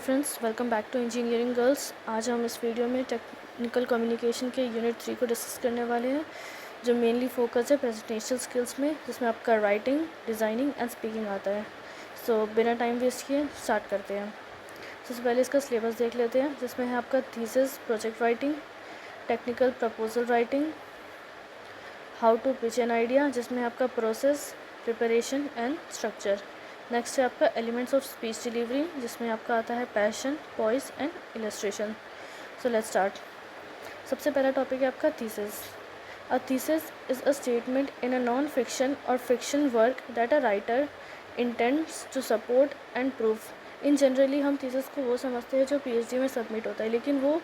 Friends, welcome back to engineering girls. आज हम इस वीडियो में टेक्निकल कम्युनिकेशन के यूनिट 3 को डिस्कस करने वाले हैं, जो मेनली फोकस है प्रेजेंटेशन स्किल्स में, जिसमें आपका राइटिंग, डिज़ाइनिंग एंड स्पीकिंग आता है। बिना टाइम वेस्ट किए स्टार्ट करते हैं। सबसे पहले इसका सिलेबस देख लेते हैं, जिसमें है आपका thesis, project writing, technical proposal writing, how to pitch an idea, जिसमें आपका process, preparation and structure. Next है आपका एलिमेंट्स ऑफ स्पीच डिलीवरी, जिसमें आपका आता है passion, voice and illustration. Let's start. सबसे पहला टॉपिक है आपका thesis. A thesis is a statement in a non fiction or fiction work that a writer intends to support and proof. In generally हम thesis को वो समझते हैं जो पीएचडी में सबमिट होता है, लेकिन वो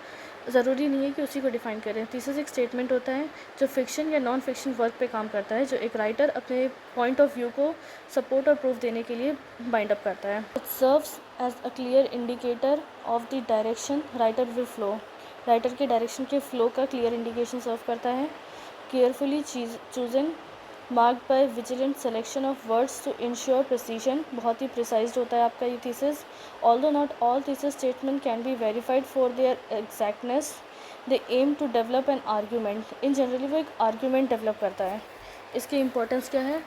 ज़रूरी नहीं है कि उसी को डिफ़ाइन करें। थीसिस एक स्टेटमेंट होता है जो फिक्शन या नॉन फिक्शन वर्क पे काम करता है, जो एक राइटर अपने पॉइंट ऑफ व्यू को सपोर्ट और प्रूफ देने के लिए बाइंड अप करता है। It serves as a clear indicator of the direction writer will flow. Writer के डायरेक्शन के फ्लो का क्लियर इंडिकेशन सर्व करता है। Carefully chosen, marked by vigilant selection of words to ensure precision. बहुत ही precise होता है आपका ये thesis. Although not all thesis statement can be verified for there exactness, they aim to develop an argument. In generally वो एक argument develop करता है। इसकी इंपॉर्टेंस क्या है?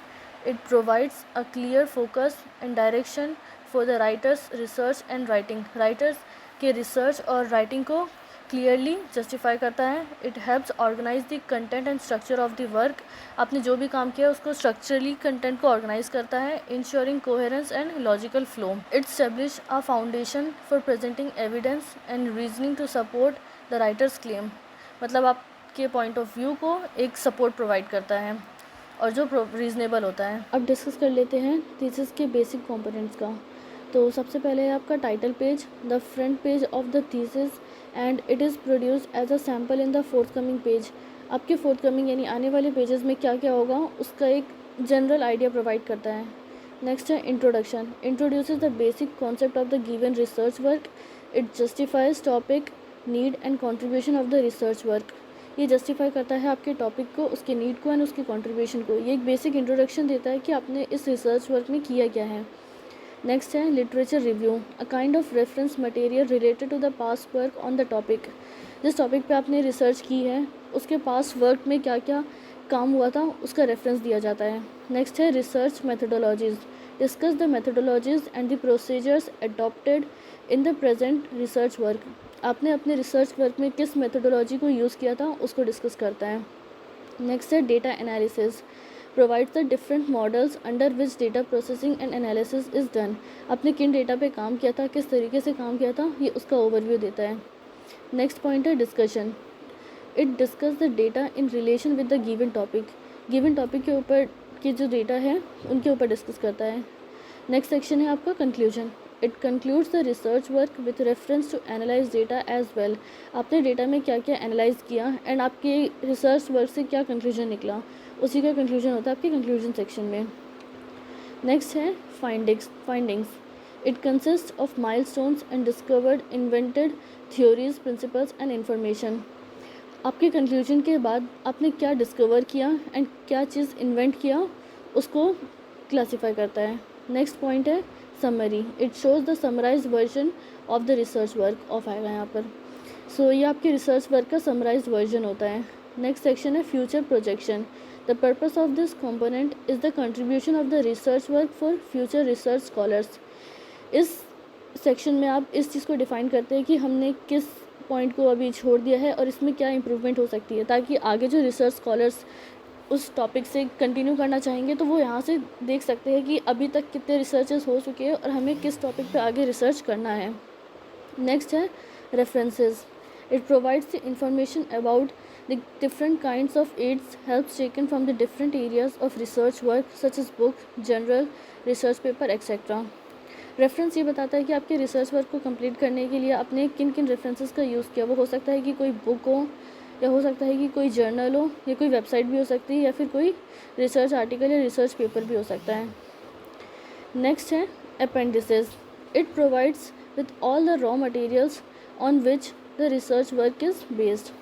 It provides a clear focus and direction for the writers research and writing. Writers के research और writing को क्लियरली जस्टिफाई करता है। It helps organize the content and structure of the work. आपने जो भी काम किया उसको स्ट्रक्चरली कंटेंट को ऑर्गेनाइज करता है, ensuring coherence and logical flow. It establish a foundation for presenting evidence and reasoning to support the writers claim. मतलब आपके पॉइंट ऑफ व्यू को एक सपोर्ट प्रोवाइड करता है और जो रीजनेबल होता है। अब डिस्कस कर लेते हैं थीसिस के बेसिक कंपोनेंट्स का। तो सबसे पहले है आपका title page, the front page of the thesis, and it is produced as a sample in the forthcoming page. आपके फोर्थकमिंग यानी आने वाले पेजेस में क्या क्या होगा उसका एक जनरल आइडिया प्रोवाइड करता है। नेक्स्ट है introduction. Introduces the basic concept of the given research work. It justifies topic, need and contribution of the research work. ये जस्टिफाई करता है आपके टॉपिक को, उसके नीड को एंड उसके कंट्रीब्यूशन को। ये एक बेसिक इंट्रोडक्शन देता है कि आपने इस रिसर्च वर्क में किया क्या है। नेक्स्ट है literature review, a kind of reference material related to the past work on the topic. जिस टॉपिक पे आपने रिसर्च की है उसके पास्ट वर्क में क्या क्या काम हुआ था उसका रेफरेंस दिया जाता है। नेक्स्ट है research methodologies, discuss the methodologies and the procedures adopted in the present research work. आपने अपने रिसर्च वर्क में किस मेथडोलॉजी को यूज़ किया था उसको डिस्कस करता है। नेक्स्ट है data analysis, provides the different models under which data processing and analysis is done. आपने किन डेटा पे काम किया था, किस तरीके से काम किया था, ये उसका ओवरव्यू देता है। नेक्स्ट पॉइंट है discussion. It discuss the data in relation with the given topic. Given topic के ऊपर के जो डेटा है उनके ऊपर डिस्कस करता है। नेक्स्ट सेक्शन है आपका conclusion. It concludes the research work with reference to analyze data as well. आपने डेटा में क्या क्या एनालाइज किया एंड आपके रिसर्च वर्क से क्या कंक्लूजन निकला, उसी का कंक्लूजन होता है आपके कंक्लूजन सेक्शन में। नेक्स्ट है findings. It consist of milestones and discovered invented theories, principles and information. आपके कंक्लूजन के बाद आपने क्या डिस्कवर किया एंड क्या चीज़ इन्वेंट किया उसको क्लासीफाई करता है। नेक्स्ट पॉइंट है summary. It shows the summarize version of the research work of आएगा यहाँ पर। ये आपके रिसर्च वर्क का समराइज वर्जन होता है। नेक्स्ट सेक्शन है future projection. The purpose of this component is the contribution of the research work for future research scholars. इस सेक्शन में आप इस चीज़ को डिफ़ाइन करते हैं कि हमने किस पॉइंट को अभी छोड़ दिया है और इसमें क्या इम्प्रूवमेंट हो सकती है, ताकि आगे जो रिसर्च स्कॉलर्स उस टॉपिक से कंटिन्यू करना चाहेंगे तो वो यहाँ से देख सकते हैं कि अभी तक कितने रिसर्चेस हो चुके हैं और हमें किस टॉपिक पे आगे रिसर्च करना है। नेक्स्ट है references. It provides the information about the different kinds of aids helps taken from the different areas of research work such as book, journal, research paper etcetera. Reference ये बताता है कि आपके रिसर्च वर्क को complete करने के लिए आपने किन किन रेफरेंसेस का यूज़ किया। वो हो सकता है कि कोई बुक हो, या हो सकता है कि कोई जर्नल हो, या कोई वेबसाइट भी हो सकती है, या फिर कोई रिसर्च आर्टिकल या रिसर्च पेपर भी हो सकता है। नेक्स्ट है appendices. It provides with all the raw materials on which the research work is based.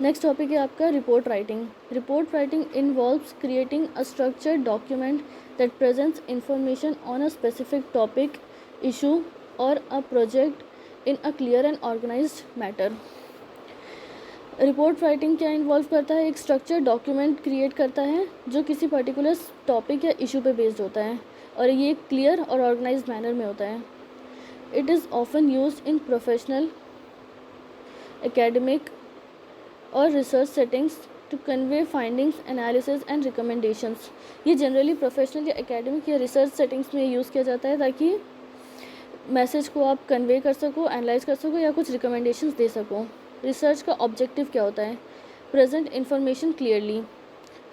Next topic है आपका report writing. Report writing involves creating a structured document that presents information on a specific topic, issue or a project in a clear and organized matter. Report writing क्या involve करता है? एक structure document create करता है जो किसी particular topic या issue पे बेस्ड होता है और ये क्लियर और ऑर्गेनाइज्ड मैनर में होता है. It is often used in professional, academic or research settings to convey findings, analysis and recommendations. ये जनरली प्रोफेशनल या एकेडमिक या रिसर्च सेटिंग्स में यूज़ किया जाता है ताकि मैसेज को आप कन्वे कर सको, एनालाइज कर सको या कुछ रिकमेंडेशंस दे सको. रिसर्च का ऑब्जेक्टिव क्या होता है? Present information clearly.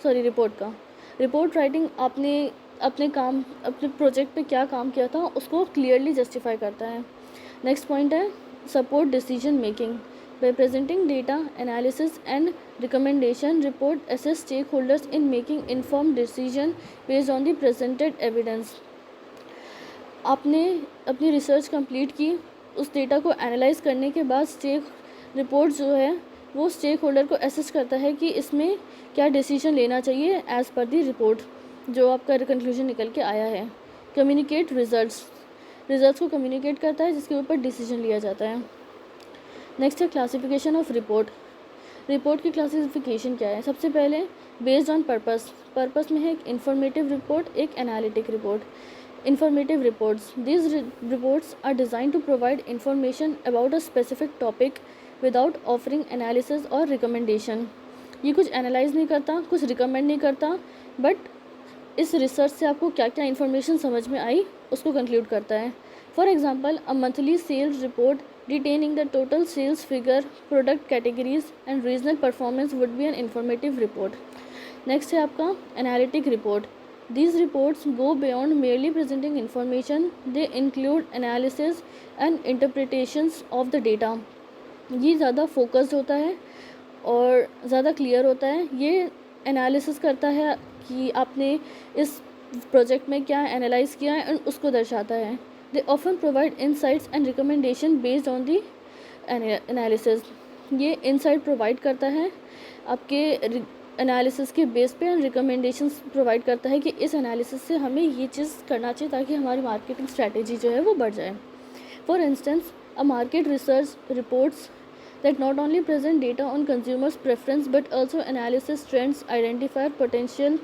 रिपोर्ट का, रिपोर्ट राइटिंग आपने अपने प्रोजेक्ट पे क्या काम किया था उसको क्लियरली जस्टिफाई करता है. नेक्स्ट पॉइंट है support decision making. By presenting data, analysis and recommendation, report assess stakeholders in making informed decision based on the presented evidence. आपने अपनी रिसर्च कंप्लीट की, उस डेटा को एनालाइज करने के बाद रिपोर्ट जो है वो स्टेक होल्डर को असेस करता है कि इसमें क्या डिसीजन लेना चाहिए एज़ पर दी रिपोर्ट जो आपका कंक्लूजन निकल के आया है. कम्युनिकेट रिजल्ट्स को कम्युनिकेट करता है जिसके ऊपर डिसीजन लिया जाता है. नेक्स्ट है क्लासिफिकेशन ऑफ रिपोर्ट. रिपोर्ट की क्लासिफिकेशन क्या है? सबसे पहले बेस्ड ऑन पर्पस में है एक इंफॉर्मेटिव रिपोर्ट, एक analytic report. Informative reports, these reports are design to provide information about a specific topic without offering analysis or recommendation. ये कुछ एनालाइज नहीं करता, कुछ रिकमेंड नहीं करता, बट इस रिसर्च से आपको क्या क्या इन्फॉर्मेशन समझ में आई उसको कंक्लूड करता है. For example, a monthly sales report detailing the total sales figure, product categories and regional performance would be an informative report. Next है आपका analytic report. These reports go beyond merely presenting information. They include analysis and interpretations of the data. ये ज़्यादा focused होता है और ज़्यादा clear होता है. ये एनालिसिस करता है कि आपने इस प्रोजेक्ट में क्या एनालाइज किया है और उसको दर्शाता है. They often provide insights and recommendation based on the analysis. ये insight provide करता है आपके एनालिसिस के बेस पे, और रिकमेंडेशंस प्रोवाइड करता है कि इस एनालिसिस से हमें ये चीज़ करना चाहिए ताकि हमारी मार्केटिंग स्ट्रैटेजी जो है वो बढ़ जाए. For instance, a market research reports that not only present data on consumers' preference but also analysis trends, identify potential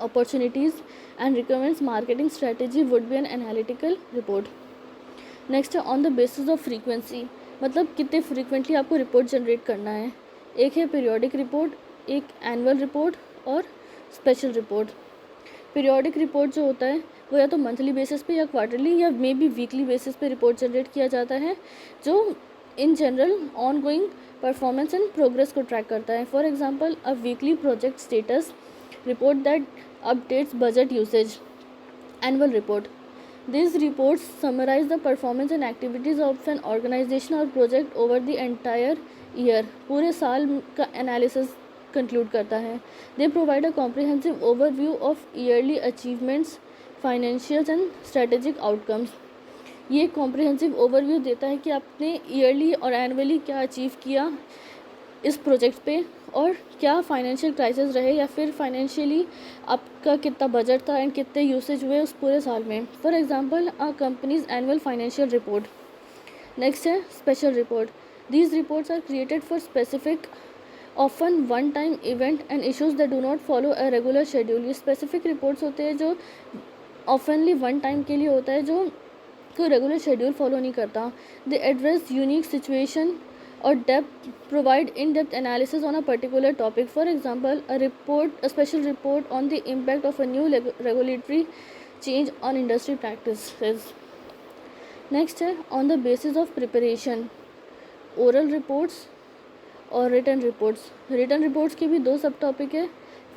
opportunities and recommends marketing strategy would be an analytical report. Next है on the basis of frequency. मतलब कितने frequently आपको report generate करना है. एक है periodic report, एक annual report और स्पेशल रिपोर्ट. पीरियोडिक रिपोर्ट जो होता है वो या तो मंथली बेसिस पे या क्वार्टरली या मे बी वीकली बेसिस पे रिपोर्ट जनरेट किया जाता है जो in general on going performance and progress को ट्रैक करता है. For example, a weekly project status report that updates budget usage. Annual report. These reports summarize the performance and activities of an organization or project over the entire year. पूरे साल का analysis conclude करता है. They provide a comprehensive overview of yearly achievements, financials and strategic outcomes. ये comprehensive overview देता है कि आपने yearly और annually क्या अचीव किया इस प्रोजेक्ट पे और क्या फाइनेंशियल क्राइसिस रहे या फिर फाइनेंशियली आपका कितना बजट था एंड कितने यूसेज हुए उस पूरे साल में. For example, a company's annual financial report. Next है special report. These reports are created for specific often one time event and issues that do not follow a regular schedule. ये specific reports होते हैं जो ऑफनली one time के लिए होता है, जो कोई रेगुलर शेड्यूल फॉलो नहीं करता. They address unique situation or provide in-depth analysis on a particular topic. For example, a special report on the impact of a new regulatory change on industry practices. Next है on the basis of preparation, oral reports और written reports. written reports के भी दो सब topic है,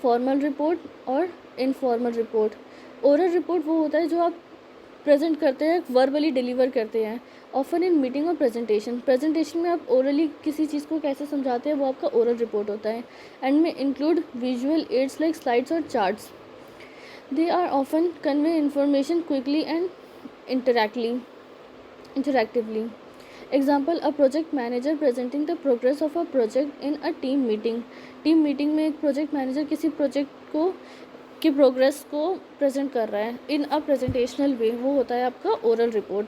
formal report और informal report. oral report वो होता है जो आप प्रेजेंट करते हैं, वर्बली डिलीवर करते हैं, ऑफन इन मीटिंग और प्रेजेंटेशन में आप ओरली किसी चीज़ को कैसे समझाते हैं वो आपका ओरल रिपोर्ट होता है. And may include visual aids like slides or charts. They are often convey information quickly and interactively. Example, a project manager presenting the progress of a project in a team meeting में एक project manager किसी project को की progress को present कर रहा है इन अ presentational वे, वो होता है आपका ओरल रिपोर्ट.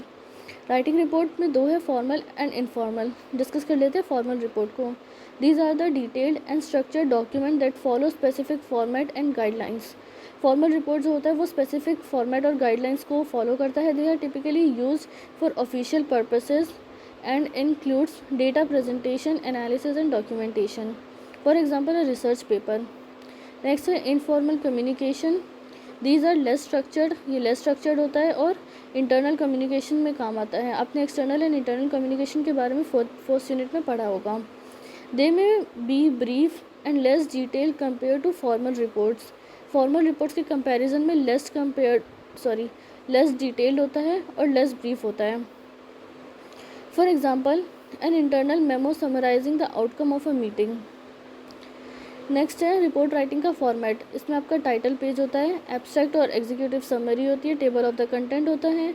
राइटिंग रिपोर्ट में दो है, फॉर्मल एंड इनफॉर्मल। डिस्कस कर लेते हैं फॉर्मल रिपोर्ट को। These are the detailed and structured document that follow specific format and guidelines. Formal report जो होता है वो स्पेसिफिक फॉर्मेट और गाइडलाइंस को फॉलो करता है। They are typically use for official purposes and includes data presentation, analysis and documentation. For example, a research paper. Next है informal communication. These are less structured. ये less structured होता है और internal communication में काम आता है। आपने external and internal communication के बारे में फोर्थ यूनिट में पढ़ा होगा। They may be brief and less detailed compared to formal reports. Formal reports के comparison में less detailed होता है और less brief होता है। For example, an internal memo summarizing the outcome of a meeting. Next है रिपोर्ट राइटिंग का format. इसमें आपका टाइटल पेज होता है, एब्स्ट्रैक्ट और एग्जीक्यूटिव समरी होती है, टेबल ऑफ द कंटेंट होता है,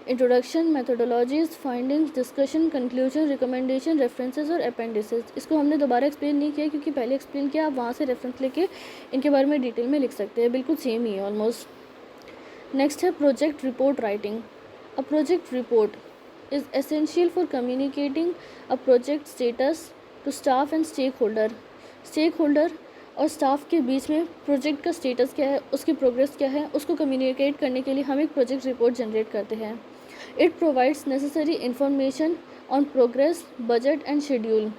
introduction, methodologies, findings, discussion, conclusion, recommendation, references और अपेंडिसेस। इसको हमने दोबारा एक्सप्लेन नहीं किया क्योंकि पहले एक्सप्लेन किया, आप वहाँ से रेफरेंस लेके इनके बारे में डिटेल में लिख सकते हैं, बिल्कुल सेम ही है ऑलमोस्ट। नेक्स्ट है project report writing. A project report is essential for communicating a project status to staff and stakeholder. Stakeholder और staff के बीच में प्रोजेक्ट का स्टेटस क्या है, उसकी प्रोग्रेस क्या है, उसको कम्युनिकेट करने के लिए हम एक प्रोजेक्ट रिपोर्ट जनरेट करते हैं। It provides necessary information on progress, budget and schedule.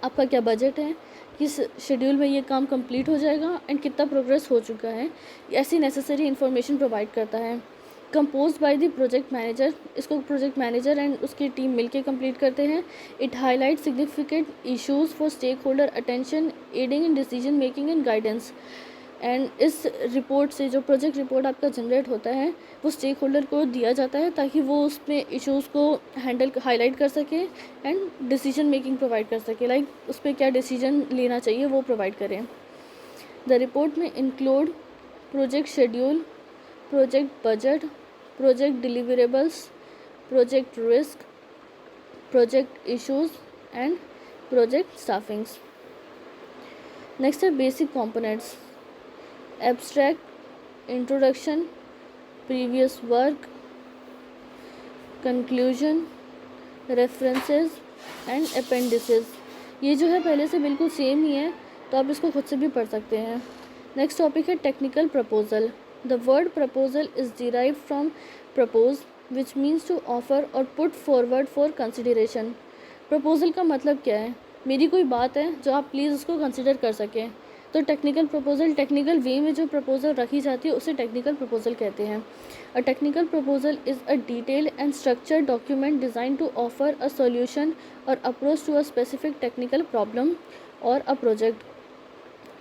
आपका क्या बजट है, किस शेड्यूल में ये काम कंप्लीट हो जाएगा एंड कितना प्रोग्रेस हो चुका है, ऐसी नेसेसरी इन्फॉर्मेशन प्रोवाइड करता है। Compose by the project manager, इसको प्रोजेक्ट मैनेजर एंड उसकी टीम मिलके कंप्लीट करते हैं। It highlight significant issues for stakeholder attention, adding in decision making and guidance. And इस रिपोर्ट से जो प्रोजेक्ट रिपोर्ट आपका जनरेट होता है वो स्टेक होल्डर को दिया जाता है ताकि वो उसमें इश्यूज़ को हाईलाइट कर सके एंड डिसीजन मेकिंग प्रोवाइड कर सके, लाइक उस पर क्या डिसीजन लेना चाहिए वो प्रोवाइड करें। The report may include project schedule, project budget, project deliverables, project risk, project issues and project staffings. Next है basic components. Abstract, introduction, previous work, conclusion, references and appendices. ये जो है पहले से बिल्कुल सेम ही है, तो आप इसको खुद से भी पढ़ सकते हैं। नेक्स्ट टॉपिक है technical proposal. The word proposal is derived from propose, which means to offer or put forward for consideration. Proposal का मतलब क्या है, मेरी कोई बात है जो आप प्लीज़ उसको कंसिडर कर सकें, तो टेक्निकल प्रपोजल, टेक्निकल वे में जो प्रपोजल रखी जाती है उसे टेक्निकल प्रपोजल कहते हैं। A technical proposal is a detailed and structured document design to offer a solution or approach to a specific technical problem or अ प्रोजेक्ट।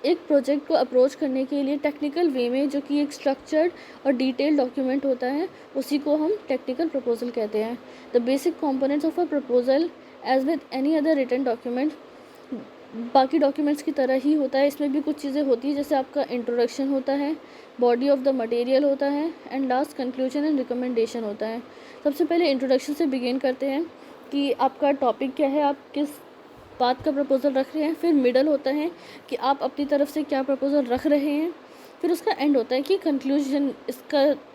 एक प्रोजेक्ट को अप्रोच करने के लिए टेक्निकल वे में जो कि एक स्ट्रक्चर्ड और डिटेल्ड डॉक्यूमेंट होता है उसी को हम टेक्निकल प्रपोजल कहते हैं। The basic components of a proposal as with any other written document, बाकी डॉक्यूमेंट्स की तरह ही होता है, इसमें भी कुछ चीज़ें होती हैं, जैसे आपका इंट्रोडक्शन होता है, बॉडी ऑफ द मटेरियल होता है and last conclusion and recommendation होता है। सबसे पहले इंट्रोडक्शन से बिगिन करते हैं कि आपका टॉपिक क्या है, आप किस बात का प्रपोजल रख रहे हैं। फिर मिडल होता है कि आप अपनी तरफ से क्या प्रपोजल रख रहे हैं। फिर उसका एंड होता है कि कंक्लूजन,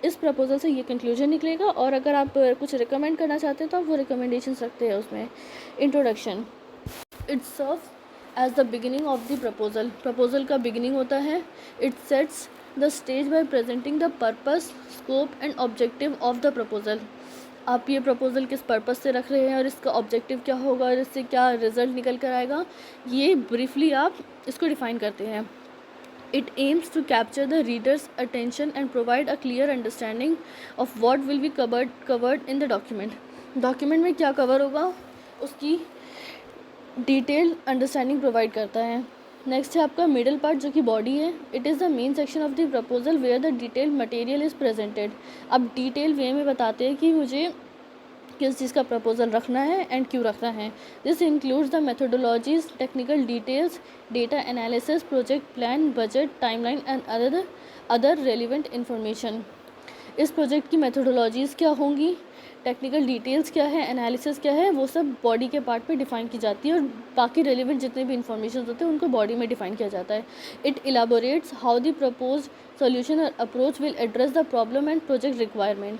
इस प्रपोजल से ये कंक्लूजन निकलेगा और अगर आप कुछ रिकमेंड करना चाहते हैं तो आप वो रिकमेंडेशन रखते हैं उसमें। Introduction, it serves as the beginning of the proposal, proposal का बिगिनिंग होता है। It sets the stage by presenting the purpose, scope and objective of the proposal. आप ये प्रपोजल किस पर्पस से रख रहे हैं और इसका ऑब्जेक्टिव क्या होगा और इससे क्या रिजल्ट निकल कर आएगा, ये ब्रीफली आप इसको डिफ़ाइन करते हैं। It aims to capture the readers attention and provide a clear understanding of what will be covered in the document. Document में क्या कवर होगा उसकी डिटेल्ड अंडरस्टैंडिंग प्रोवाइड करता है। नेक्स्ट है आपका मिडल पार्ट जो कि बॉडी है। It is the main section of the proposal where the detail material is presented. अब डिटेल वे में बताते हैं कि मुझे किस चीज़ का प्रपोजल रखना है एंड क्यों रखना है। This includes the methodologies, technical details, data analysis, project plan, budget, timeline and other relevant information. इस प्रोजेक्ट की मेथोडोलॉजीज़ क्या होंगी, टेक्निकल डिटेल्स क्या है, एनालिसिस क्या है, वो सब बॉडी के पार्ट पे डिफ़ाइन की जाती है और बाकी रेलिवेंट जितने भी इन्फॉर्मेशन होते हैं उनको बॉडी में डिफ़ाइन किया जाता है। It elaborates how the propose solution or approach will address the problem and project requirement.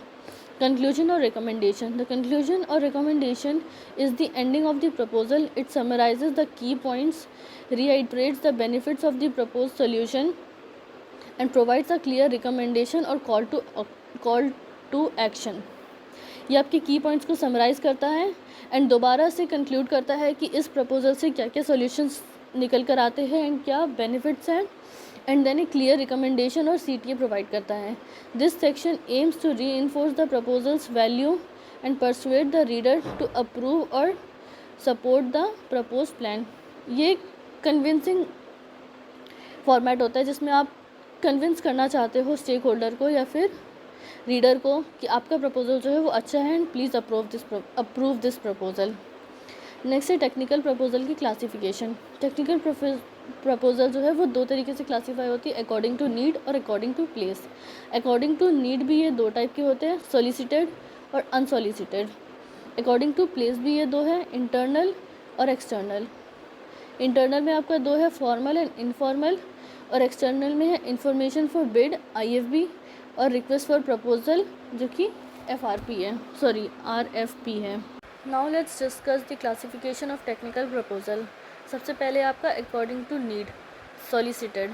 Conclusion or recommendation. The conclusion or recommendation is the ending of the proposal. It summarizes the key points, reiterates the benefits of the proposed solution, and provides a clear recommendation or call to action. ये आपके की points को summarise करता है and दोबारा से conclude करता है कि इस प्रपोजल से क्या क्या सॉल्यूशंस निकल कर आते हैं एंड क्या बेनिफिट्स हैं, and then a clear recommendation और CTA प्रोवाइड करता है. This section aims to reinforce the proposals value and persuade the reader to approve or support the propose plan. ये कन्विंसिंग फॉर्मेट होता है जिसमें आप कन्विंस करना चाहते हो स्टेक होल्डर को या फिर रीडर को कि आपका प्रपोजल जो है वो अच्छा है and please approve this proposal. Next है टेक्निकल प्रपोजल की क्लासिफिकेशन. टेक्निकल प्रपोजल जो है वो दो तरीके से क्लासीफाई होती है, अकॉर्डिंग टू नीड और according to place. According to need भी ये दो टाइप के होते हैं, सॉलिसिटेड और अनसॉलिसिटेड. अकॉर्डिंग टू प्लेस भी ये दो है, इंटरनल और एक्सटर्नल. इंटरनल में आपका दो है, फॉर्मल एंड इनफॉर्मल, और एक्सटर्नल में है इंफॉर्मेशन फॉर बिड IFB और रिक्वेस्ट फॉर प्रपोजल जो कि RFP है. Now let's discuss the classification of technical proposal. सबसे पहले आपका according to need, solicited.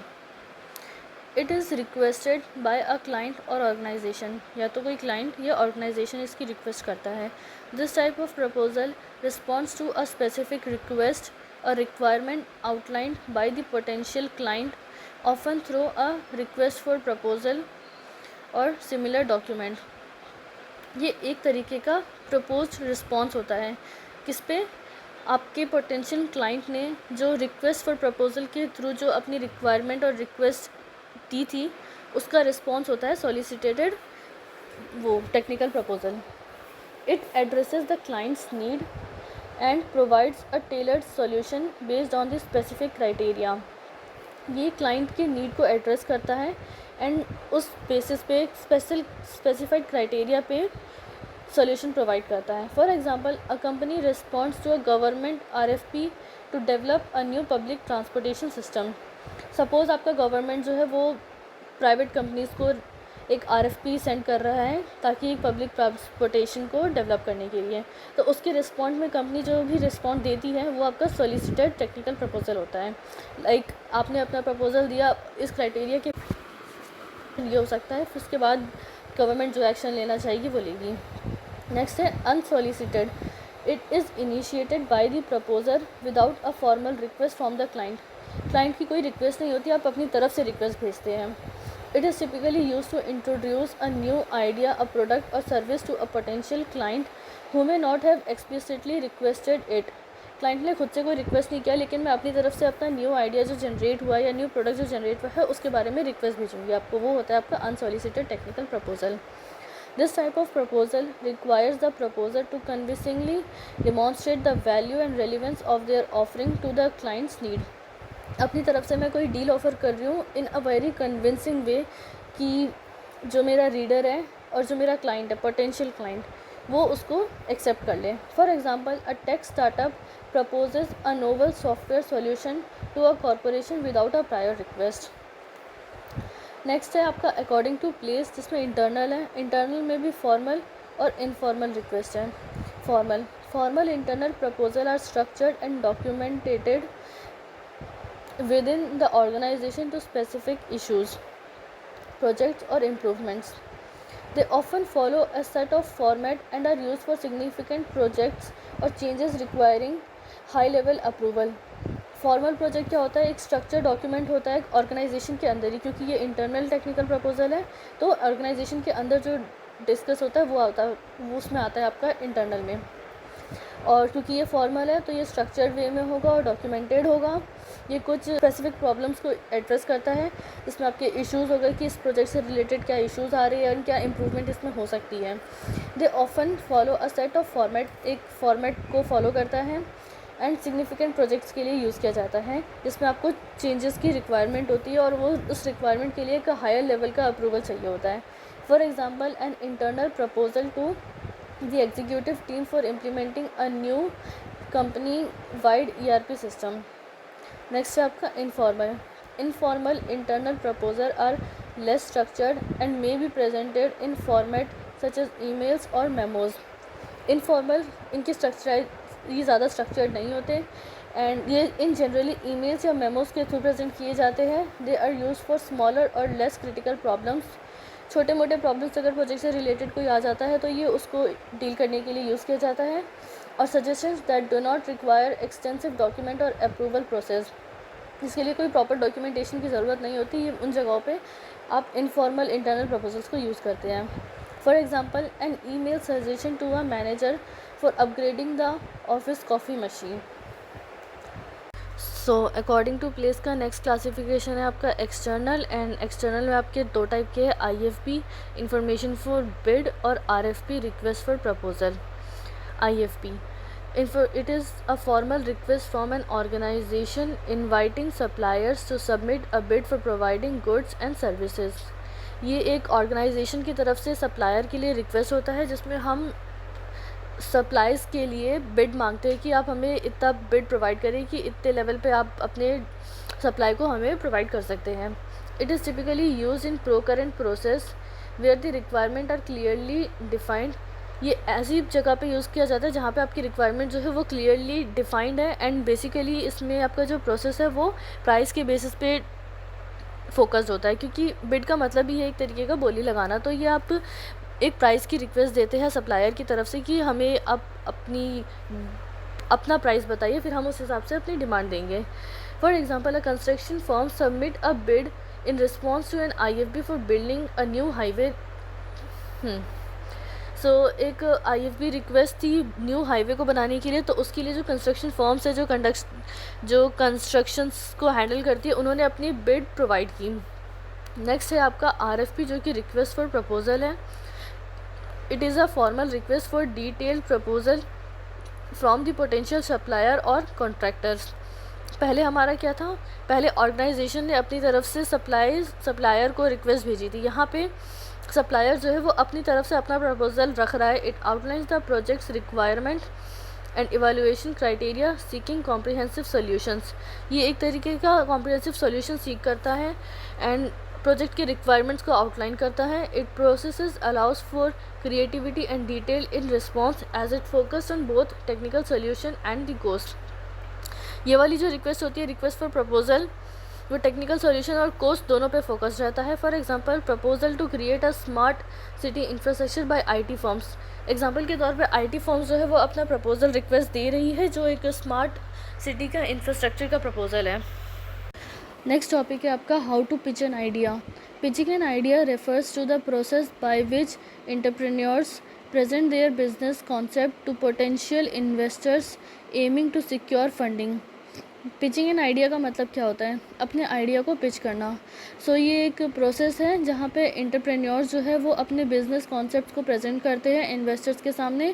It is requested by a client or organization, या तो कोई क्लाइंट या ऑर्गेनाइजेशन इसकी रिक्वेस्ट करता है. This type of proposal responds to a specific request or requirement outlined by the potential client, often through a request for proposal or similar document. ये एक तरीके का proposed response होता है किस पे, आपके potential client ने जो request for proposal के थ्रू जो अपनी requirement और request दी थी उसका response होता है solicited वो technical proposal. It addresses the client's need and provides a tailored solution based on the specific criteria. ये क्लाइंट के नीड को एड्रेस करता है एंड उस बेसिस पे स्पेसिफाइड क्राइटेरिया पे सॉल्यूशन प्रोवाइड करता है. For example, a company responds to a government RFP to develop a new public transportation system. Suppose आपका गवर्नमेंट जो है वो प्राइवेट कंपनीज़ को एक RFP सेंड कर रहा है ताकि एक पब्लिक ट्रांसपोर्टेशन को डेवलप करने के लिए, तो उसके रिस्पॉन्ड में कंपनी जो भी रिस्पॉन्ड देती है वो आपका सॉलिसिटेड टेक्निकल प्रपोजल होता है. लाइक आपने अपना प्रपोजल दिया, इस क्राइटेरिया के लिए हो सकता है, फिर उसके बाद गवर्नमेंट जो एक्शन लेना चाहेगी वो लेगी. नेक्स्ट है unsolicited. It is initiated by the proposer without a formal request from the client. Client की कोई रिक्वेस्ट नहीं होती, आप अपनी तरफ से रिक्वेस्ट भेजते हैं. It is typically used to introduce a new idea, a product or service to a potential client who may not have explicitly requested it. Client ने खुद से कोई रिक्वेस्ट नहीं किया, लेकिन मैं अपनी तरफ से अपना न्यू आइडिया जो जनरेट हुआ या न्यू प्रोडक्ट जो जनरेट हुआ है उसके बारे में रिक्वेस्ट भेजूंगी आपको. वो होता है आपका unsolicited technical proposal. This type of proposal requires the proposer to convincingly demonstrate the value and relevance of their offering to the clients need. अपनी तरफ से मैं कोई डील ऑफ़र कर रही हूँ इन अ वेरी कन्विंसिंग वे कि जो मेरा रीडर है और जो मेरा क्लाइंट है, पोटेंशियल क्लाइंट, वो उसको एक्सेप्ट कर ले. For example, a tech startup proposes a novel software solution to a corporation without a prior request. Next है आपका अकॉर्डिंग टू प्लेस, जिसमें इंटरनल है. इंटरनल में भी फॉर्मल और इनफॉर्मल रिक्वेस्ट है. Formal internal proposal are structured and documented within the organization to specific issues, projects or improvements. They often follow a set of format and are used for significant projects or changes requiring high level approval. Formal project क्या होता है, एक structure document होता है organisation के अंदर ही, क्योंकि ये इंटरनल टेक्निकल प्रपोजल है तो ऑर्गेनाइजेशन के अंदर जो डिस्कस होता है वो उसमें आता है आपका इंटरनल में. और क्योंकि ये फॉर्मल है तो ये स्ट्रक्चर्ड वे में होगा और डॉक्यूमेंटेड होगा. ये कुछ स्पेसिफिक प्रॉब्लम्स को एड्रेस करता है, इसमें आपके इश्यूज़ हो गए कि इस प्रोजेक्ट से रिलेटेड क्या इश्यूज़ आ रही है और क्या इम्प्रूवमेंट इसमें हो सकती है. They often follow a set of format, एक फॉर्मेट को फॉलो करता है एंड सिग्निफिकेंट प्रोजेक्ट्स के लिए यूज़ किया जाता है, जिसमें आपको चेंजेस की रिक्वायरमेंट होती है और वो उस रिक्वायरमेंट के लिए एक हायर लेवल का अप्रूवल चाहिए होता है. For example, an internal proposal to the executive team for implementing a new company wide ERP system. Next है आपका informal internal proposal are less structured and may be presented in format such as emails or memos. Informal, इनके structure ये ज़्यादा structured नहीं होते and ये in generally emails या memos के थ्रू प्रेजेंट किए जाते हैं। They are used for smaller और लेस क्रिटिकल प्रॉब्लम्स। छोटे मोटे प्रॉब्लम्स अगर प्रोजेक्ट से रिलेटेड कोई आ जाता है तो ये उसको डील करने के लिए यूज़ किया जाता है। और suggestions that do not require extensive document और अप्रूवल प्रोसेस, इसके लिए कोई प्रॉपर डॉक्यूमेंटेशन की ज़रूरत नहीं होती। ये उन जगहों पे आप इनफॉर्मल इंटरनल प्रपोजल्स को यूज़ करते हैं। For example an email suggestion to a manager for upgrading the office coffee machine. So according to place का नेक्स्ट क्लासिफिकेशन है आपका एक्सटर्नल। एंड एक्सटर्नल में आपके दो टाइप के हैं, IFP इंफॉर्मेशन फॉर बिड और RFP request for proposal. IFP it is a formal request from an organization inviting suppliers to submit a bid for providing goods and services। ये एक organisation की तरफ से सप्लायर के लिए रिक्वेस्ट होता है जिसमें हम सप्लाईज़ के लिए बिड मांगते हैं कि आप हमें इतना बिड प्रोवाइड करें कि इतने लेवल पे आप अपने सप्लाई को हमें प्रोवाइड कर सकते हैं। It is typically use in procurement process where the requirement are clearly defined. ये ऐसी जगह पे यूज़ किया जाता है जहाँ पे आपकी रिक्वायरमेंट जो है वो क्लियरली डिफाइंड है एंड बेसिकली इसमें आपका जो प्रोसेस है वो प्राइस के बेसिस पे फोकस्ड होता है, क्योंकि बिड का मतलब ही है एक तरीके का बोली लगाना। तो ये आप एक प्राइस की रिक्वेस्ट देते हैं सप्लायर की तरफ से कि हमें आप अपना प्राइस बताइए, फिर हम उस हिसाब से अपनी डिमांड देंगे। For example a construction firm submit a bid in response to an IFP for building a new highway. So एक IFP रिक्वेस्ट थी न्यू हाईवे को बनाने के लिए, तो उसके लिए जो कंस्ट्रक्शन फर्म्स है जो कंस्ट्रक्शंस को हैंडल करती है उन्होंने अपनी बिड प्रोवाइड की। नेक्स्ट है आपका RFP जो कि रिक्वेस्ट फॉर प्रपोजल है। It is a formal request for detailed proposal from the potential supplier और कॉन्ट्रैक्टर्स। पहले हमारा क्या था, पहले ऑर्गेनाइजेशन ने अपनी तरफ से सप्लायर को रिक्वेस्ट भेजी थी। यहाँ पे सप्लायर जो है वो अपनी तरफ से अपना प्रपोजल रख रहा है। It outlines the projects requirement and evaluation criteria seeking comprehensive solutions. ये एक तरीके का कॉम्प्रिहेंसिव सॉल्यूशन सीख करता है एंड प्रोजेक्ट के रिक्वायरमेंट्स को आउटलाइन करता है। It processes allows for creativity and detail in response as it focus on both technical solution and the cost. ये वाली जो रिक्वेस्ट होती है रिक्वेस्ट फॉर प्रपोजल, वो टेक्निकल सॉल्यूशन और कॉस्ट दोनों पे फोकस रहता है। For example proposal to create a smart city infrastructure by IT firms. Example के तौर पे IT फर्म्स जो है वो अपना प्रपोजल रिक्वेस्ट दे रही है जो एक स्मार्ट सिटी का इंफ्रास्ट्रक्चर का प्रपोजल है। नेक्स्ट टॉपिक है आपका how to pitch an idea. Pitching an idea refers to the process by which entrepreneurs present their business concept to potential investors aiming to secure funding। Pitching an idea का मतलब क्या होता है, अपने idea को pitch करना। ये एक प्रोसेस है जहाँ पे एंटरप्रेन्योर्स जो है वो अपने बिजनेस कॉन्सेप्ट को प्रेजेंट करते हैं इन्वेस्टर्स के सामने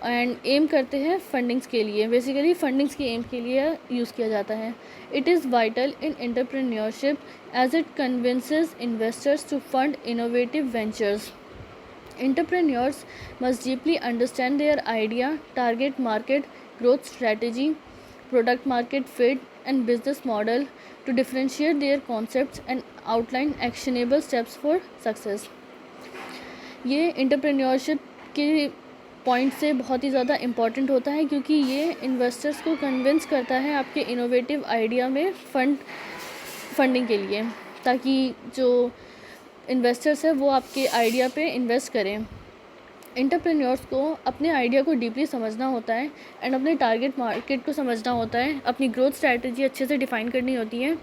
एंड एम करते हैं फंडिंग्स के लिए। बेसिकली फंडिंग्स की एम के लिए यूज़ किया जाता है। It is vital in entrepreneurship as it convinces investors to fund innovative ventures. Entrepreneurs must deeply understand their idea, target market, growth strategy, product market fit, and business model to differentiate their concepts and outline actionable steps for success। ये entrepreneurship के point से बहुत ही ज़्यादा important होता है क्योंकि ये investors को कन्विंस करता है आपके इनोवेटिव आइडिया में फंडिंग के लिए, ताकि जो इन्वेस्टर्स है वो आपके आइडिया पे इन्वेस्ट करें। एंटरप्रेन्योर्स को अपने आइडिया को डीपली समझना होता है एंड अपने टारगेट मार्केट को समझना होता है, अपनी ग्रोथ स्ट्रैटेजी अच्छे से डिफ़ाइन करनी होती है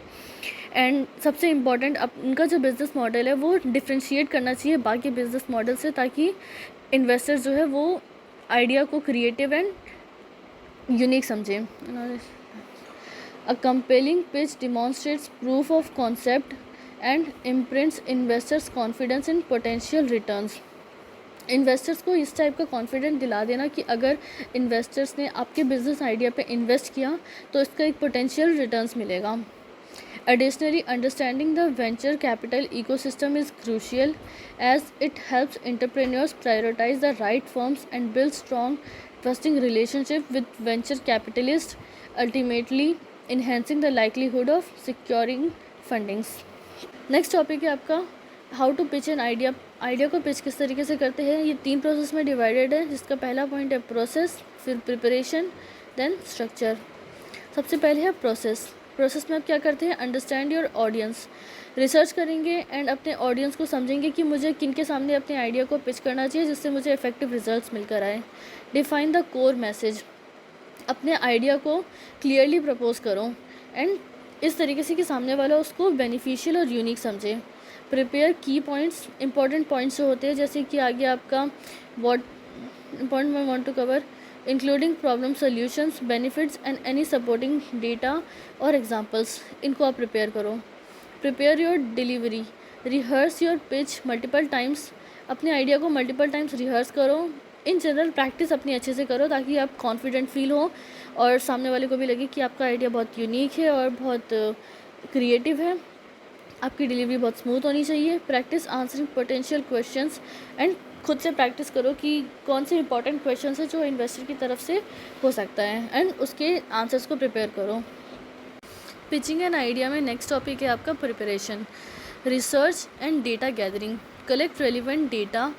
एंड सबसे इम्पॉर्टेंट उनका जो बिज़नेस मॉडल है वो डिफ्रेंशिएट करना चाहिए बाकी बिज़नेस मॉडल से, ताकि इन्वेस्टर्स जो है वो आइडिया को क्रिएटिव एंड यूनिक समझें। अ compelling pitch demonstrates proof of concept and imprints investors confidence in potential returns. Investors को इस टाइप का कॉन्फिडेंस दिला देना कि अगर इन्वेस्टर्स ने आपके बिजनेस आइडिया पे इन्वेस्ट किया तो इसका एक पोटेंशियल रिटर्न्स मिलेगा। Additionally understanding the venture capital ecosystem is crucial as it helps entrepreneurs prioritise the right firms and build strong trusting relationship with venture capitalist, ultimately enhancing the likelihood of securing fundings. Next topic है आपका how to pitch an idea idea को pitch किस तरीके से करते हैं, ये 3 process में डिवाइडेड है, जिसका पहला पॉइंट है प्रोसेस, फिर प्रिपरेशन, देन स्ट्रक्चर। सबसे पहले है प्रोसेस। प्रोसेस में आप क्या करते हैं, अंडरस्टैंड योर ऑडियंस, रिसर्च करेंगे एंड अपने ऑडियंस को समझेंगे कि मुझे किन के सामने अपने आइडिया को पिच करना चाहिए जिससे मुझे इफेक्टिव रिजल्ट्स मिलकर आए। डिफाइन द कोर मैसेज, अपने आइडिया को क्लियरली प्रपोज करो एंड इस तरीके से कि सामने वाला उसको बेनिफिशियल और यूनिक समझे। प्रिपेयर की पॉइंट्स, इंपॉर्टेंट पॉइंट्स जो होते हैं, जैसे कि आगे आपका what important I want to cover including problem solutions, benefits and any supporting data और एग्जांपल्स, इनको आप प्रिपेयर करो। Prepare your delivery, rehearse your pitch multiple times, अपने आइडिया को मल्टीपल टाइम्स रिहर्स करो। इन जनरल प्रैक्टिस अपनी अच्छे से करो ताकि आप कॉन्फिडेंट फील हो और सामने वाले को भी लगे कि आपका आइडिया बहुत यूनिक है और बहुत क्रिएटिव है। आपकी डिलीवरी बहुत स्मूथ होनी चाहिए। Practice answering potential questions and खुद से प्रैक्टिस करो कि कौन से इंपॉर्टेंट क्वेश्चंस है जो इन्वेस्टर की तरफ से हो सकता है एंड उसके आंसर्स को प्रिपेयर करो। पिचिंग एन आइडिया में नेक्स्ट टॉपिक है आपका preparation, research and data gathering. Collect relevant data,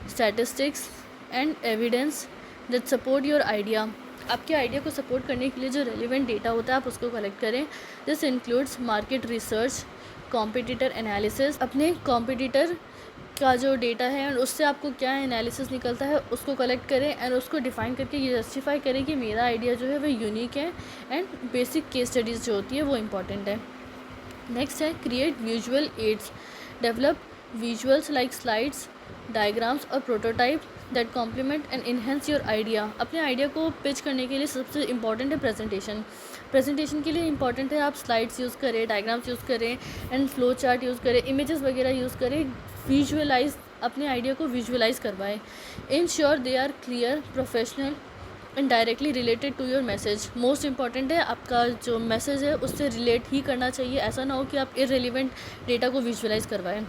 statistics and evidence that support your idea. आपके आइडिया को सपोर्ट करने के लिए जो रेलिवेंट डेटा होता है आप उसको कलेक्ट करें। This includes market research, competitor analysis, अपने कॉम्पिटिटर का जो डेटा है और उससे आपको क्या एनालिसिस निकलता है उसको कलेक्ट करें एंड उसको डिफ़ाइन करके ये जस्टिफाई करें कि मेरा आइडिया जो है वो यूनिक है एंड बेसिक केस स्टडीज़ जो होती है वो इम्पॉर्टेंट है। नेक्स्ट है create visual aids, develop visuals like slides, diagrams or prototype that complement and enhance your idea. अपने आइडिया को पिच करने के लिए सबसे इम्पॉर्टेंट है प्रेजेंटेशन। प्रेजेंटेशन के लिए इंपॉर्टेंट है आप स्लाइड्स यूज़ करें, डायग्राम्स यूज़ करें एंड फ्लो चार्ट यूज़ करें, इमेजेस वगैरह यूज़ करें, विजुअलाइज अपने आइडिया को विजुअलाइज करवाएं। Ensure they are clear, professional and directly related to your message. Most important है आपका जो मैसेज है उससे रिलेट ही करना चाहिए, ऐसा ना हो कि आप इररिलेवेंट डेटा को विजुअलाइज करवाएं।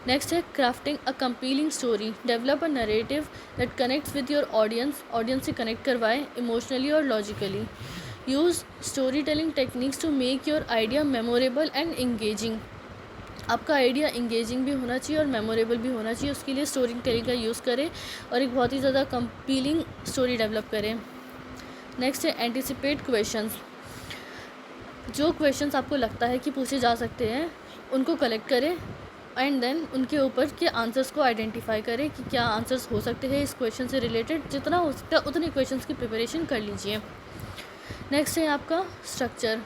नेक्स्ट है crafting a compelling story, develop a narrative that connects with your audience, audience से कनेक्ट करवाएं इमोशनली और logically. Use storytelling techniques to make your idea memorable and engaging. आपका idea engaging भी होना चाहिए और मेमोरेबल भी होना चाहिए, उसके लिए स्टोरी टेलिंग का यूज़ करें और एक बहुत ही ज़्यादा कंपीलिंग स्टोरी डेवलप करें। नेक्स्ट है एंटिसिपेट क्वेश्चंस, जो क्वेश्चंस आपको लगता है कि पूछे जा सकते हैं उनको कलेक्ट करें एंड देन उनके ऊपर के आंसर्स को आइडेंटिफाई करें कि क्या आंसर्स हो सकते हैं इस क्वेश्चन से रिलेटेड। जितना हो सकता है उतने क्वेश्चंस की प्रिपरेशन कर लीजिए। नेक्स्ट है आपका स्ट्रक्चर।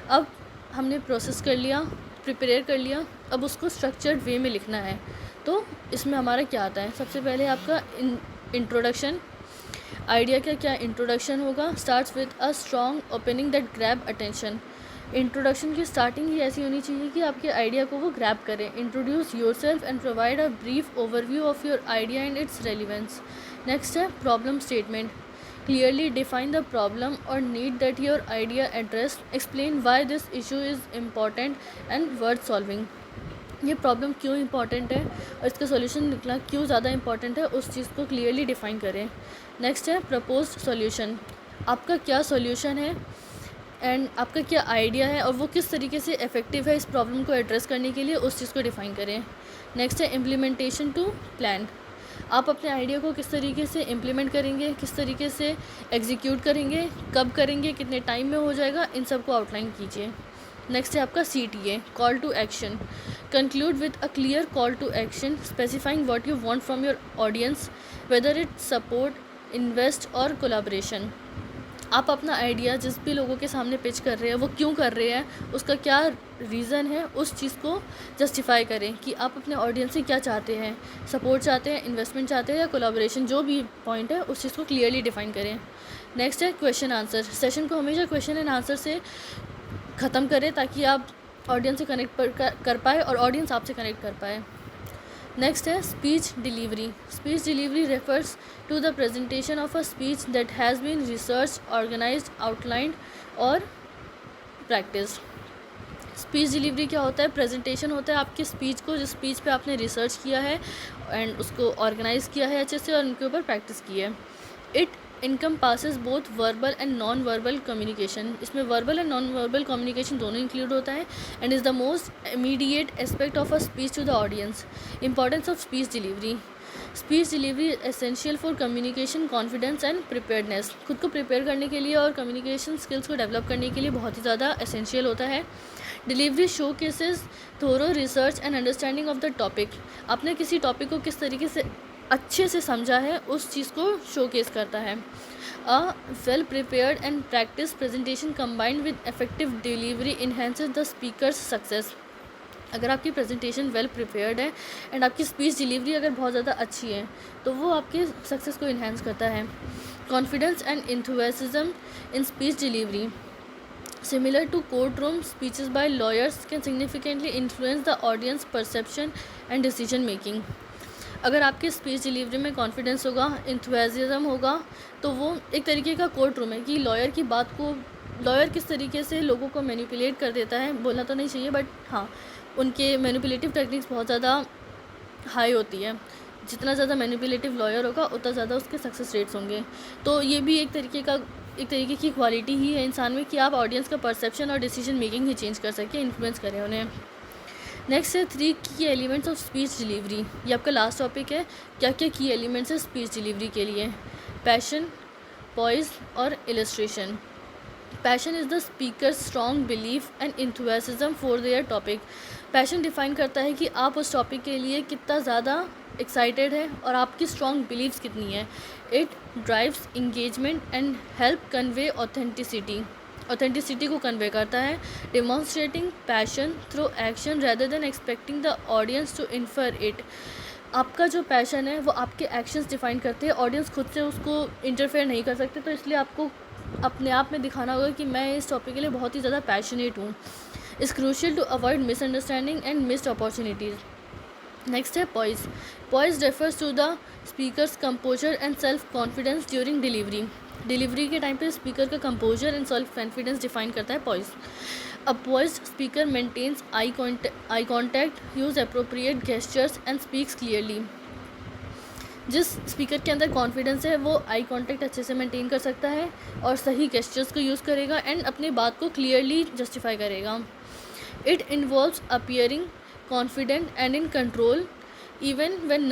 अब हमने प्रोसेस कर लिया, प्रिपेयर कर लिया, अब उसको स्ट्रक्चर्ड वे में लिखना है। तो इसमें हमारा क्या आता है, सबसे पहले आपका इंट्रोडक्शन। आइडिया का क्या इंट्रोडक्शन होगा, starts with a strong opening that grab attention. Introduction की स्टार्टिंग ही ऐसी होनी चाहिए कि आपके आइडिया को वो ग्रैब करें। Introduce yourself and provide a brief overview of your idea and its relevance. Next है problem statement, clearly define the problem or need that your idea addressed, explain why this issue is important and worth solving। ये problem क्यों important है और इसका solution निकला क्यों ज़्यादा important है, उस चीज़ को क्लियरली डिफ़ाइन करें। नेक्स्ट है प्रपोज्ड सॉल्यूशन, आपका क्या सॉल्यूशन है एंड आपका क्या आइडिया है और वो किस तरीके से इफ़ेक्टिव है इस प्रॉब्लम को एड्रेस करने के लिए, उस चीज़ को डिफ़ाइन करें। नेक्स्ट है इम्प्लीमेंटेशन टू प्लान, आप अपने आइडिया को किस तरीके से इम्प्लीमेंट करेंगे, किस तरीके से एग्जीक्यूट करेंगे, कब करेंगे, कितने टाइम में हो जाएगा, इन सब को आउटलाइन कीजिए। नेक्स्ट है आपका CTA, call to action. Conclude with a clear call to action specifying what you want from your audience, whether it support, invest or collaboration. आप अपना आइडिया जिस भी लोगों के सामने पिच कर रहे हैं वो क्यों कर रहे हैं, उसका क्या रीज़न है, उस चीज़ को जस्टिफाई करें कि आप अपने ऑडियंस से क्या चाहते हैं, सपोर्ट चाहते हैं, इन्वेस्टमेंट चाहते हैं या कोलैबोरेशन, जो भी पॉइंट है उस चीज़ को क्लियरली डिफाइन करें। नेक्स्ट है क्वेश्चन आंसर, सेशन को हमेशा क्वेश्चन एंड आंसर से ख़त्म करें ताकि आप ऑडियंस से कनेक्ट कर पाए और ऑडियंस आपसे कनेक्ट कर पाए। नेक्स्ट है speech delivery. Speech delivery refers to the presentation of a speech that has been research, organised, outlined और प्रैक्टिस। स्पीच डिलीवरी क्या होता है, प्रेजेंटेशन होता है आपकी स्पीच को, जिस स्पीच पे आपने रिसर्च किया है एंड उसको ऑर्गेनाइज़ किया है अच्छे से और उनके ऊपर प्रैक्टिस की है। It encompasses both verbal and non-verbal communication. इसमें verbal and non-verbal communication दोनों include होता है and is the most immediate aspect of a speech to the audience. Importance of speech delivery. Speech delivery is essential for communication, confidence and preparedness. खुद को prepare करने के लिए और communication skills को develop करने के लिए बहुत ही ज़्यादा essential होता है. Delivery showcases thorough research and understanding of the topic. आपने किसी topic को किस तरीके से अच्छे से समझा है उस चीज़ को शोकेस करता है. A well prepared and practice presentation combined with effective delivery enhances the speakers success. अगर आपकी प्रेजेंटेशन वेल प्रिपेयर्ड है एंड आपकी स्पीच डिलीवरी अगर बहुत ज़्यादा अच्छी है तो वो आपके सक्सेस को इन्हेंस करता है. Confidence and enthusiasm in speech delivery. Similar to courtroom speeches by lawyers can significantly influence the audience perception and decision making. अगर आपके स्पीच डिलीवरी में कॉन्फिडेंस होगा, इंथुसियाज्म होगा, तो वो एक तरीके का कोर्ट रूम है कि लॉयर किस तरीके से लोगों को मैनिपुलेट कर देता है. बोलना तो नहीं चाहिए बट हाँ, उनके मैनिपुलेटिव टेक्निक्स बहुत ज़्यादा हाई होती है. जितना ज़्यादा मैनिपुलेटिव लॉयर होगा उतना ज़्यादा उसके सक्सेस रेट्स होंगे. तो ये भी एक तरीके की क्वालिटी ही है इंसान में कि आप ऑडियंस का परसेप्शन और डिसीजन मेकिंग ही चेंज कर सकें, इन्फ्लुएंस करें उन्हें. नेक्स्ट है 3 की एलिमेंट्स ऑफ स्पीच डिलीवरी. ये आपका लास्ट टॉपिक है. क्या क्या की एलिमेंट्स है स्पीच डिलीवरी के लिए. पैशन, पॉइज और illustration. Passion is the speaker strong belief and enthusiasm for their topic. Passion define करता है कि आप उस टॉपिक के लिए कितना ज़्यादा एक्साइटेड है और आपकी स्ट्रॉन्ग बिलीव्स कितनी है. It drives engagement and help convey authenticity को कन्वे करता है. Demonstrating passion through action rather than expecting the audience to infer it. आपका जो पैशन है वो आपके एक्शंस डिफाइन करते हैं, ऑडियंस खुद से उसको इंटरफेयर नहीं कर सकते. तो इसलिए आपको अपने आप में दिखाना होगा कि मैं इस टॉपिक के लिए बहुत ही ज़्यादा पैशनेट हूँ. Is crucial to avoid misunderstanding and missed opportunities. Next है poise. Poise refers to the speaker's composure and self confidence during delivery के टाइम पे स्पीकर का composure and self confidence define करता है poise. A poised speaker maintains eye contact, use appropriate gestures and speaks clearly. जिस speaker के अंदर confidence है वो आई कॉन्टैक्ट अच्छे से मेंटेन कर सकता है और सही गेस्चर्स को यूज़ करेगा एंड अपनी बात को क्लियरली जस्टिफाई करेगा. It involves appearing confident and in control even when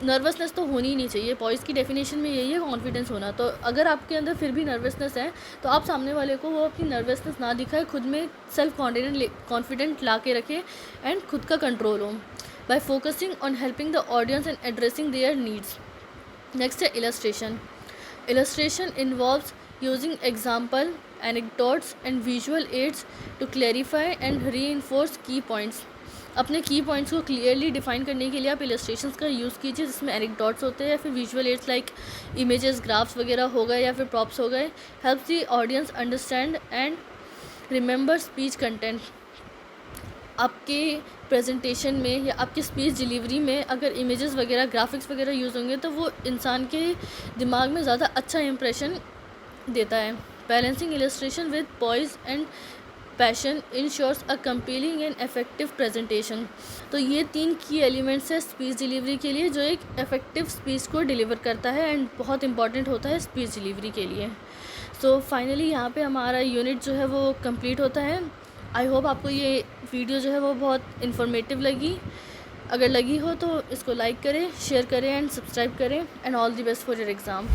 nervousness तो होनी ही नहीं चाहिए. पॉइज की डेफिनेशन में यही है कॉन्फिडेंस होना. तो अगर आपके अंदर फिर भी नर्वसनेस है तो आप सामने वाले को वो अपनी नर्वसनेस ना दिखाए, खुद में सेल्फ कॉन्फिडेंट ला के रखे एंड खुद का कंट्रोल हो by focusing on helping the audience and addressing their needs. Next है illustration. Illustration involves using example, anecdotes and visual aids to clarify and reinforce key points. अपने की पॉइंट्स को clearly define करने के लिए आप इलस्ट्रेशंस का यूज़ कीजिए जिसमें एनेक्डोट्स होते हैं या फिर visual aids like images, graphs वगैरह हो गए या फिर प्रॉप्स हो गए. Helps the audience understand and remember speech content. आपके प्रेजेंटेशन में या आपकी स्पीच डिलीवरी में अगर इमेजेस वगैरह, ग्राफिक्स वगैरह यूज़ होंगे तो वो इंसान के दिमाग में ज़्यादा अच्छा इंप्रेशन देता है. Balancing illustration with poise and passion ensures a compelling and effective presentation. तो ये 3 की एलिमेंट्स है स्पीच डिलीवरी के लिए जो एक इफेक्टिव स्पीच को डिलीवर करता है एंड बहुत इंपॉर्टेंट होता है स्पीच डिलीवरी के लिए. सो फाइनली यहाँ पे हमारा यूनिट जो है वो कंप्लीट होता है. आई होप आपको ये वीडियो जो है वो बहुत इन्फॉर्मेटिव लगी. अगर लगी हो तो इसको लाइक करें, शेयर करें एंड सब्सक्राइब करें. And all the best for your exam.